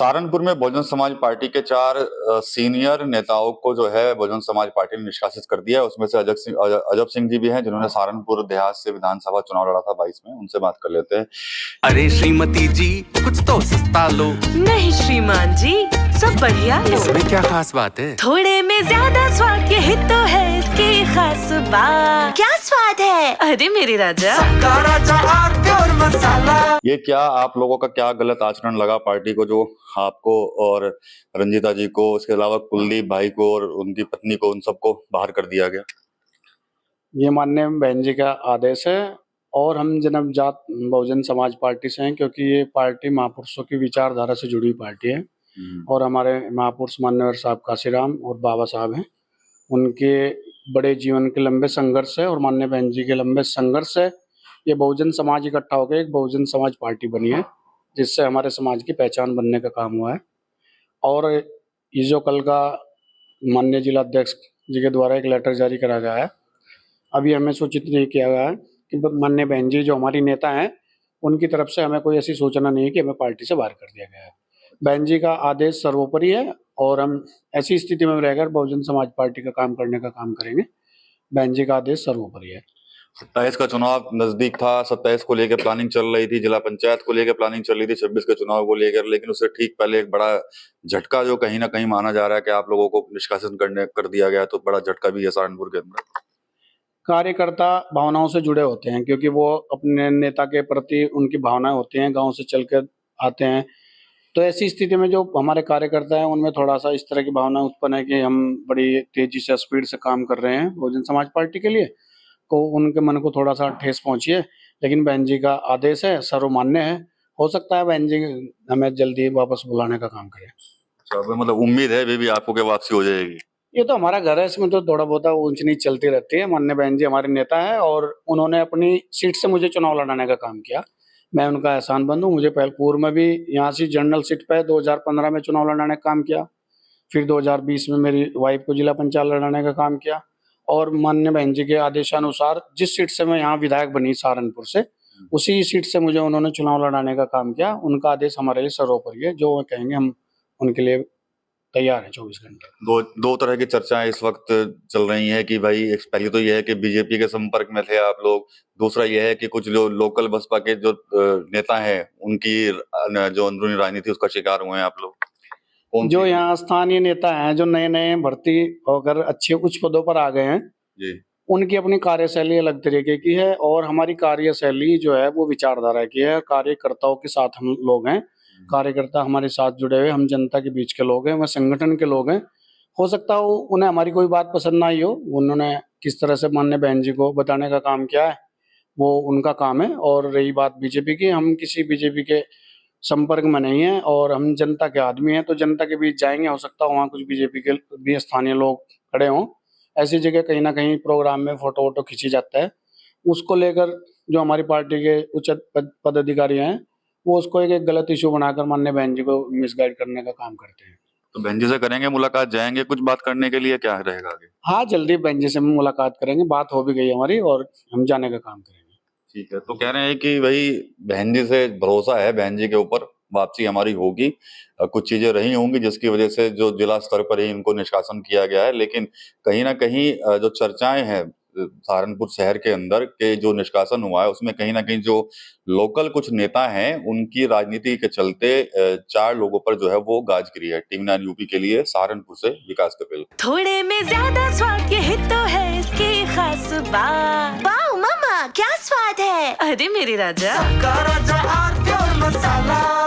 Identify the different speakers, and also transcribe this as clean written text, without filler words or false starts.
Speaker 1: सहारनपुर में बहुजन समाज पार्टी के 4 सीनियर नेताओं को जो है बहुजन समाज पार्टी ने निष्कासित कर दिया है। उसमें से अजब सिंह जी भी हैं, जिन्होंने सहारनपुर देहात से विधानसभा चुनाव लड़ा था 22 में। उनसे बात कर लेते हैं।
Speaker 2: अरे श्रीमती जी, कुछ तो सस्ता लो।
Speaker 3: नहीं श्रीमान जी, सब बढ़िया लो।
Speaker 2: इसमें क्या खास बात है?
Speaker 3: थोड़े में ज्यादा स्वाद, यही तो है इसकी खास बात। क्या स्वाद है? अरे मेरे राजा,
Speaker 2: राजा और मसाला।
Speaker 1: ये क्या आप लोगों का क्या गलत आचरण लगा पार्टी को, जो आपको और रंजीता जी को, इसके अलावा कुलदीप भाई को और उनकी पत्नी को, उन सबको बाहर कर दिया गया?
Speaker 4: ये माननीय बहन जी का आदेश है और हम जन्म जात बहुजन समाज पार्टी से हैं, क्योंकि ये पार्टी महापुरुषों की विचारधारा से जुड़ी हुई पार्टी है। और हमारे महापुरुष मान्यवर साहब काशीराम और बाबा साहब हैं, उनके बड़े जीवन के लंबे संघर्ष है और माननीय बहन जी के लंबे संघर्ष है ये बहुजन समाज इकट्ठा होकर एक बहुजन समाज पार्टी बनी है, जिससे हमारे समाज की पहचान बनने का काम हुआ है। और ये जो कल का माननीय जिला अध्यक्ष जी के द्वारा एक लेटर जारी करा गया है, अभी हमें सूचित नहीं किया गया है कि माननीय बहन जी जो हमारी नेता हैं, उनकी तरफ से हमें कोई ऐसी सूचना नहीं है कि हमें पार्टी से बाहर कर दिया गया है। बहन जी का आदेश सर्वोपरि है और हम ऐसी स्थिति में रहकर बहुजन समाज पार्टी का काम करने का काम करेंगे। बहन जी का आदेश सर्वोपरि है।
Speaker 1: 27 का चुनाव नजदीक था, 27 को लेकर प्लानिंग चल रही थी, जिला पंचायत को लेकर प्लानिंग चल रही थी 26 के चुनाव को लेकर, लेकिन उससे ठीक पहले एक बड़ा झटका जो कहीं ना कहीं माना जा रहा है कि आप लोगों को निष्कासित कर दिया गया, तो बड़ा झटका भी है सहारनपुर के अंदर।
Speaker 4: कार्यकर्ता भावनाओं से जुड़े होते हैं, क्योंकि वो अपने नेता के प्रति उनकी भावनाएं होती हैं, गांव से चल कर आते हैं। तो ऐसी स्थिति में जो हमारे कार्यकर्ता हैं, उनमें थोड़ा सा इस तरह की भावना उत्पन्न है कि हम बड़ी तेजी से स्पीड से काम कर रहे हैं बहुजन समाज पार्टी के लिए, तो उनके मन को थोड़ा सा ठेस पहुंची है। लेकिन बहन जी का आदेश है, सर्वमान्य है, हो सकता है बहन जी हमें जल्दी वापस बुलाने का काम करें।
Speaker 1: अच्छा, मतलब उम्मीद है भी आपको कि वापसी हो जाएगी?
Speaker 4: ये तो हमारा घर है, इसमें तो थोड़ा बहुत ऊंच नीच चलती रहती है। माननीय बहन जी हमारे नेता है और उन्होंने अपनी सीट से मुझे चुनाव लड़ाने का काम किया। मैं उनका एहसान बंद हूँ। मुझे पहले पूर्व में भी यहाँ से जनरल सीट पे 2015 में चुनाव लड़ाने का काम किया, फिर 2020 में मेरी वाइफ को जिला पंचायत लड़ाने का काम किया। और माननीय बहन जी के आदेशानुसार जिस सीट से मैं यहाँ विधायक बनी सहारनपुर से, उसी सीट से मुझे उन्होंने चुनाव लड़ाने का काम किया। उनका आदेश हमारे लिए सर्वोपरि है, जो वो कहेंगे हम उनके लिए तैयार है 24 घंटे।
Speaker 1: दो तरह की चर्चाएं इस वक्त चल रही हैं कि भाई एक पहली तो यह है कि बीजेपी के संपर्क में थे आप लोग, दूसरा यह है कि कुछ जो लोकल बसपा के जो नेता हैं उनकी जो अंदरूनी राजनीति उसका शिकार हुए हैं आप लोग।
Speaker 4: जो यहाँ स्थानीय नेता हैं, जो नए नए भर्ती होकर अच्छे उच्च पदों पर आ गए हैं
Speaker 1: जी,
Speaker 4: उनकी अपनी कार्यशैली अलग तरीके की है और हमारी कार्यशैली जो है वो विचारधारा की है। कार्यकर्ताओं के साथ हम लोग हैं, कार्यकर्ता हमारे साथ जुड़े हुए, हम जनता के बीच के लोग हैं, वह संगठन के लोग हैं। हो सकता है उन्हें हमारी कोई बात पसंद ना आई हो, उन्होंने किस तरह से माननीय बहन जी को बताने का काम किया है वो उनका काम है। और रही बात बीजेपी की, हम किसी बीजेपी के संपर्क में नहीं है और हम जनता के आदमी हैं, तो जनता के बीच जाएंगे। हो सकता है वहाँ कुछ बीजेपी के भी स्थानीय लोग खड़े हों, ऐसी जगह कहीं ना कहीं प्रोग्राम में फोटो वोटो खींची जाता है, उसको लेकर जो हमारी पार्टी के उच्च पदाधिकारी हैं वो उसको एक गलत इशू बनाकर माननीय बहन जी को मिसगाइड करने का काम करते हैं।
Speaker 1: तो बहन जी से करेंगे मुलाकात, जाएंगे कुछ बात करने के लिए, क्या रहेगा आगे?
Speaker 4: हाँ, जल्दी बहन जी से हम मुलाकात करेंगे, बात हो भी गई हमारी और हम जाने का काम करेंगे।
Speaker 1: ठीक है, तो कह रहे हैं कि भाई बहन जी से भरोसा है, बहन जी के ऊपर वापसी हमारी होगी। कुछ चीजें रही होंगी जिसकी वजह से जो जिला स्तर पर ही इनको निष्कासन किया गया है, लेकिन कहीं ना कहीं जो चर्चाएं हैं सहारनपुर शहर के अंदर के जो निष्कासन हुआ है उसमें कहीं ना कहीं जो लोकल कुछ नेता हैं उनकी राजनीति के चलते 4 लोगों पर जो है वो गाज गिरी है। टीवी 9 यूपी के लिए सहारनपुर से विकास कपिल।
Speaker 3: थोड़े में ज्यादा स्वाद, यही तो है इसकी खास बात। वाओ मामा, क्या स्वाद है? अरे मेरे राजा,
Speaker 2: राजा और मसाला।